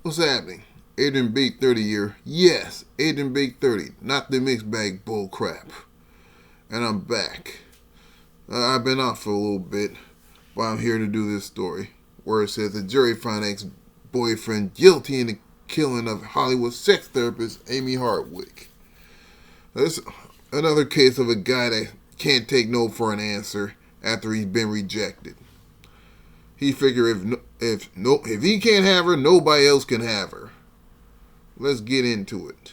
What's happening? Adrian Big 30 here. Yes, Adrian Big 30, not the mixed bag bull crap. And I'm back. I've been off for a little bit, but I'm here to do this story, where it says the jury found ex-boyfriend guilty in the killing of Hollywood sex therapist Amie Harwick. This another case of a guy that can't take no for an answer after he's been rejected. He figured if he can't have her, nobody else can have her. Let's get into it.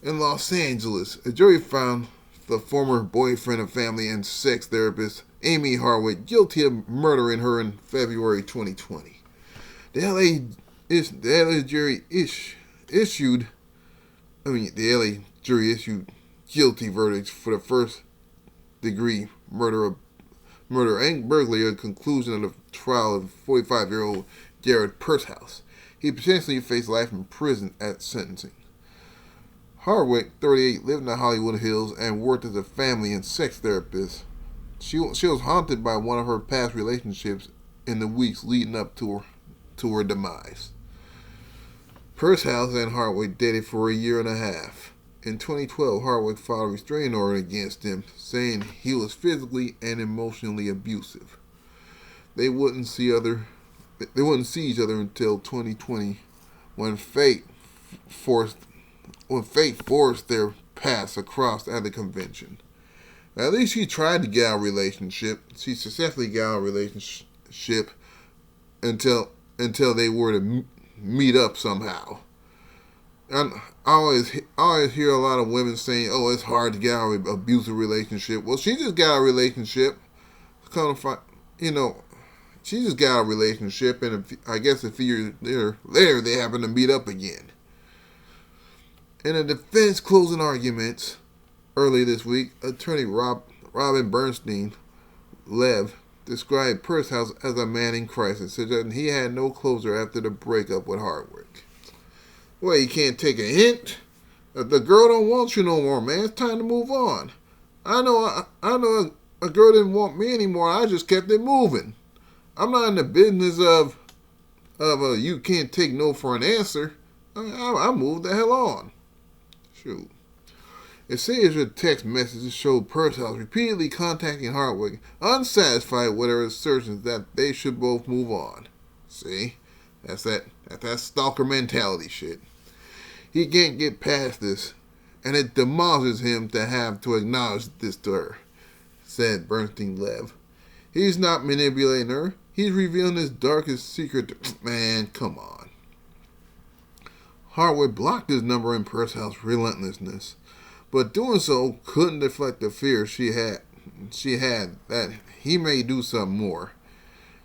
In Los Angeles, a jury found the former boyfriend of family and sex therapist Amie Harwick guilty of murdering her in February 2020. The LA jury issued guilty verdicts for the first degree murder and burglary at the conclusion of the trial of 45-year-old Jared Pershouse. He potentially faced life in prison at sentencing. Harwick, 38, lived in the Hollywood Hills and worked as a family and sex therapist. She was haunted by one of her past relationships in the weeks leading up to her demise. Pershouse and Harwick dated for a year and a half. In 2012, Harwick filed a restraining order against him, saying he was physically and emotionally abusive. They wouldn't see each other until 2020, when fate forced their paths across at the convention. At least she tried to get out of a relationship. She successfully got out of a relationship until they were to meet up somehow. And I always hear a lot of women saying, "Oh, it's hard to get out of an abusive relationship." Well, she just got out of a relationship. She just got out of a relationship, and I guess a few years later they happen to meet up again. In a defense closing arguments early this week, attorney Robin Bernstein Lev described Pershouse as a man in crisis, suggesting he had no closure after the breakup with Harwick. Well, you can't take a hint? The girl don't want you no more, man. It's time to move on. I know a girl didn't want me anymore. I just kept it moving. I'm not in the business of you can't take no for an answer. I moved the hell on. Shoot. It says your text messages showed Pershouse repeatedly contacting Harwick, unsatisfied with her assertions that they should both move on. See? That's that stalker mentality shit. He can't get past this, and it demolishes him to have to acknowledge this to her, said Bernstein Lev. He's not manipulating her. He's revealing his darkest secret. Man, come on. Harwick blocked his number in Pershouse's relentlessness, but doing so couldn't deflect the fear she had that he may do something more.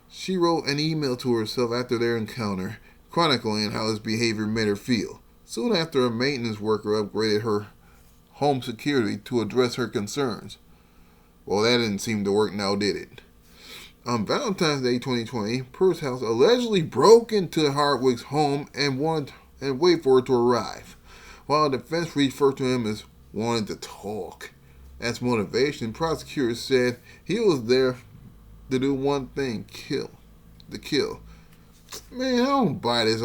She wrote an email to herself after their encounter, chronicling how his behavior made her feel. Soon after, a maintenance worker upgraded her home security to address her concerns. Well, that didn't seem to work now, did it? On Valentine's Day 2020, Pershouse allegedly broke into Harwick's home and waited for her to arrive, while the defense referred to him as wanting to talk. As motivation, prosecutors said he was there to do one thing, kill. Man, I don't buy this.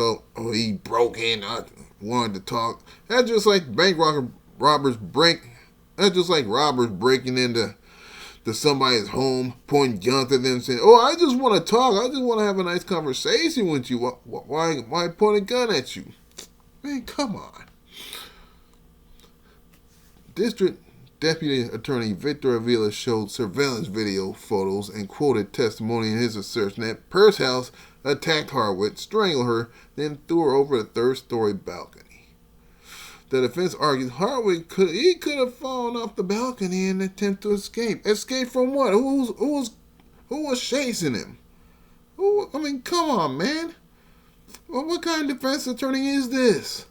He broke in, I wanted to talk. That's just like robbers breaking into somebody's home, pointing guns at them, saying, "Oh, I just want to talk. I just want to have a nice conversation with you. Why point a gun at you?" Man, come on. District Deputy Attorney Victor Avila showed surveillance video photos and quoted testimony in his assertion that Pershouse attacked Harwick, strangled her, then threw her over the third-story balcony. The defense argued Harwick could have fallen off the balcony in an attempt to escape. Escape from what? Who was chasing him? Come on, man. What kind of defense attorney is this?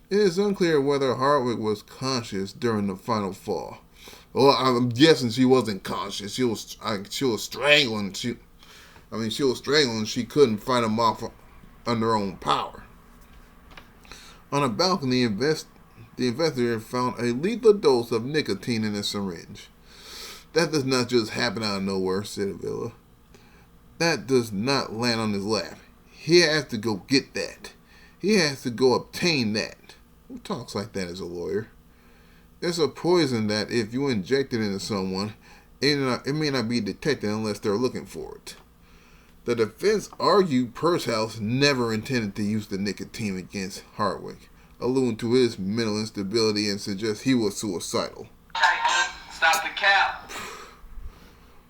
It is unclear whether Harwick was conscious during the final fall. Well, I'm guessing she wasn't conscious. She was strangling. She was strangling. She couldn't fight him off under her own power. On a balcony, the investigator found a lethal dose of nicotine in a syringe. That does not just happen out of nowhere, said Avila. That does not land on his lap. He has to go get that. He has to go obtain that. Who talks like that as a lawyer? It's a poison that if you inject it into someone, it may not be detected unless they're looking for it. The defense argued Pursehouse never intended to use the nicotine against Harwick, alluding to his mental instability and suggest he was suicidal. Stop the cap.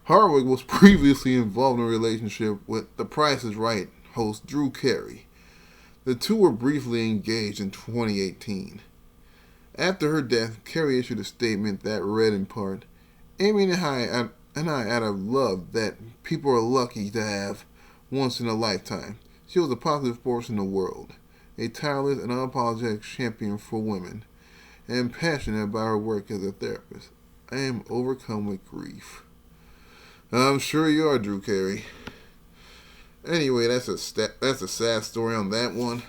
Harwick was previously involved in a relationship with The Price is Right host Drew Carey. The two were briefly engaged in 2018. After her death, Carey issued a statement that read in part, "Amie and I out of love that people are lucky to have once in a lifetime. She was a positive force in the world, a tireless and unapologetic champion for women, and passionate about her work as a therapist. I am overcome with grief." I'm sure you are, Drew Carey. Anyway, that's a sad story on that one.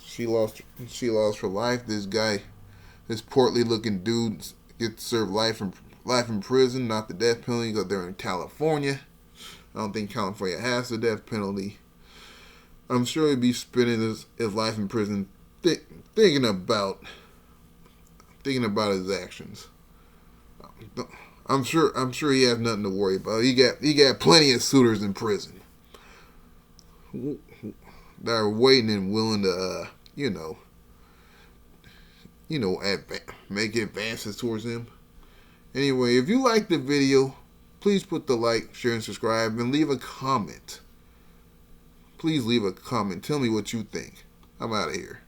She lost her life. This guy, this portly looking dude, gets served life in prison, not the death penalty, because they're in California. I don't think California has the death penalty. I'm sure he'd be spending his life in prison, thinking about his actions. I'm sure he has nothing to worry about. He got plenty of suitors in prison that are waiting and willing to, make advances towards him. Anyway, if you liked the video, please put the like, share, and subscribe, and leave a comment. Please leave a comment. Tell me what you think. I'm out of here.